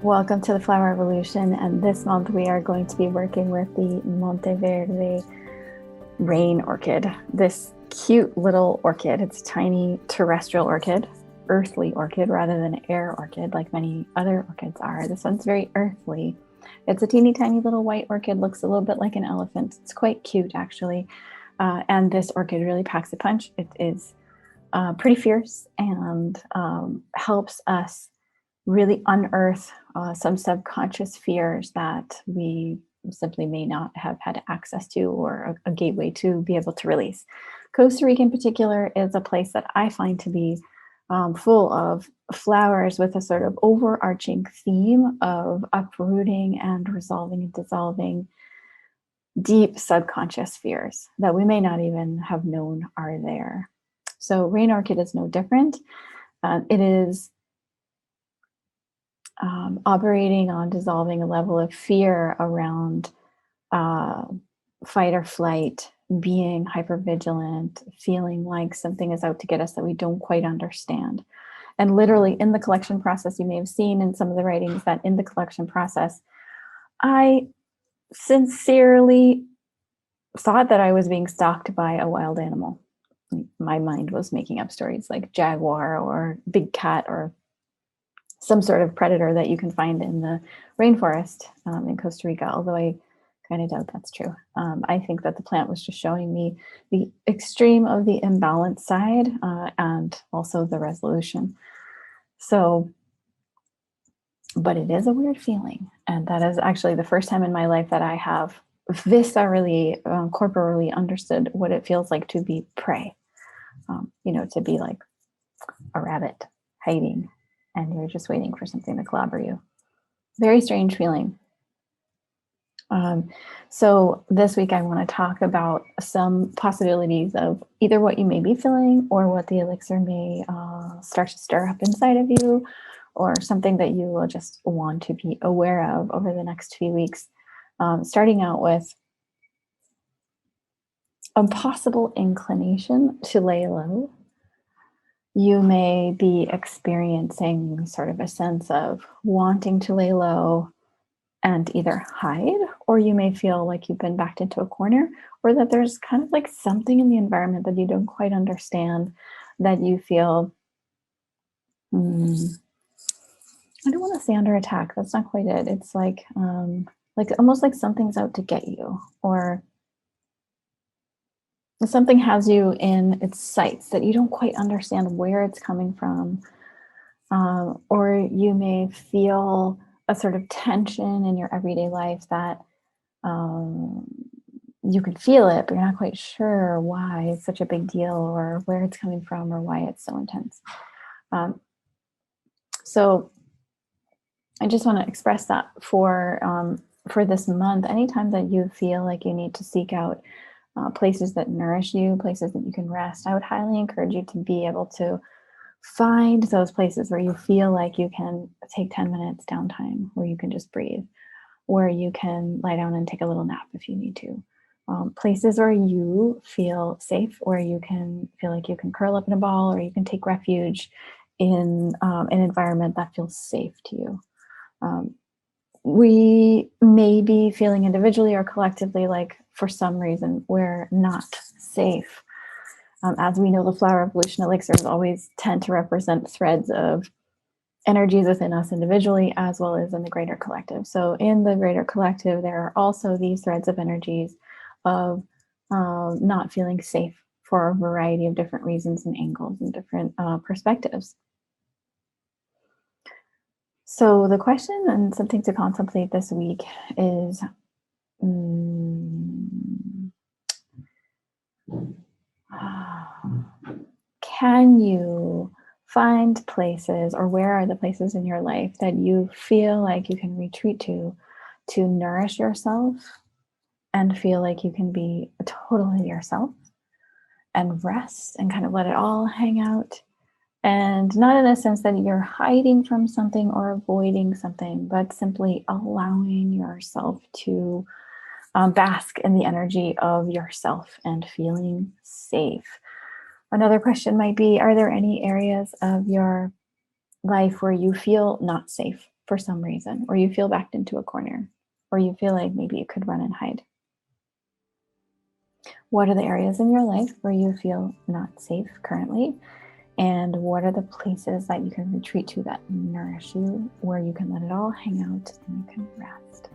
Welcome to the Flower Revolution, and this month we are going to be working with the Monteverde Rein Orchid. This cute little orchid, it's a tiny terrestrial orchid, earthly orchid rather than air orchid like many other orchids are. This one's very earthly. It's a teeny tiny little white orchid, looks a little bit like an elephant. It's quite cute actually, and this orchid really packs a punch. It is pretty fierce and helps us really unearth some subconscious fears that we simply may not have had access to or a gateway to be able to release. Costa Rica in particular is a place that I find to be full of flowers with a sort of overarching theme of uprooting and resolving and dissolving deep subconscious fears that we may not even have known are there. So rain orchid is no different. It is operating on dissolving a level of fear around fight or flight, being hypervigilant, feeling like something is out to get us that we don't quite understand. And literally in the collection process, you may have seen in some of the writings that in the collection process, I sincerely thought that I was being stalked by a wild animal. My mind was making up stories like jaguar or big cat or some sort of predator that you can find in the rainforest in Costa Rica, although I kind of doubt that's true. I think that the plant was just showing me the extreme of the imbalance side and also the resolution. So, but it is a weird feeling. And that is actually the first time in my life that I have viscerally, corporally understood what it feels like to be prey, to be like a rabbit hiding and you're just waiting for something to clobber you. Very strange feeling. So this week I want to talk about some possibilities of either what you may be feeling or what the elixir may start to stir up inside of you, or something that you will just want to be aware of over the next few weeks. Starting out with a possible inclination to lay low. You may be experiencing sort of a sense of wanting to lay low and either hide, or you may feel like you've been backed into a corner, or that there's kind of like something in the environment that you don't quite understand, that you feel, I don't want to say under attack. That's not quite it. It's like almost like something's out to get you, or something has you in its sights that you don't quite understand where it's coming from. Or you may feel a sort of tension in your everyday life that you can feel it, but you're not quite sure why it's such a big deal or where it's coming from or why it's so intense. So I just want to express that for this month. Anytime that you feel like you need to seek out places that nourish you, places that you can rest, I would highly encourage you to be able to find those places where you feel like you can take 10 minutes downtime, where you can just breathe, where you can lie down and take a little nap if you need to. Places where you feel safe, where you can feel like you can curl up in a ball, or you can take refuge in an environment that feels safe to you. We may be feeling individually or collectively like for some reason we're not safe. As we know, the flower evolution elixirs always tend to represent threads of energies within us individually as well as in the greater collective. So in the greater collective, there are also these threads of energies of not feeling safe for a variety of different reasons and angles and different perspectives. So the question and something to contemplate this week is, can you find places, or where are the places in your life that you feel like you can retreat to nourish yourself and feel like you can be totally yourself and rest and kind of let it all hang out? And not in a sense that you're hiding from something or avoiding something, but simply allowing yourself to bask in the energy of yourself and feeling safe. Another question might be, are there any areas of your life where you feel not safe for some reason, or you feel backed into a corner, or you feel like maybe you could run and hide? What are the areas in your life where you feel not safe currently? And what are the places that you can retreat to that nourish you, where you can let it all hang out and you can rest?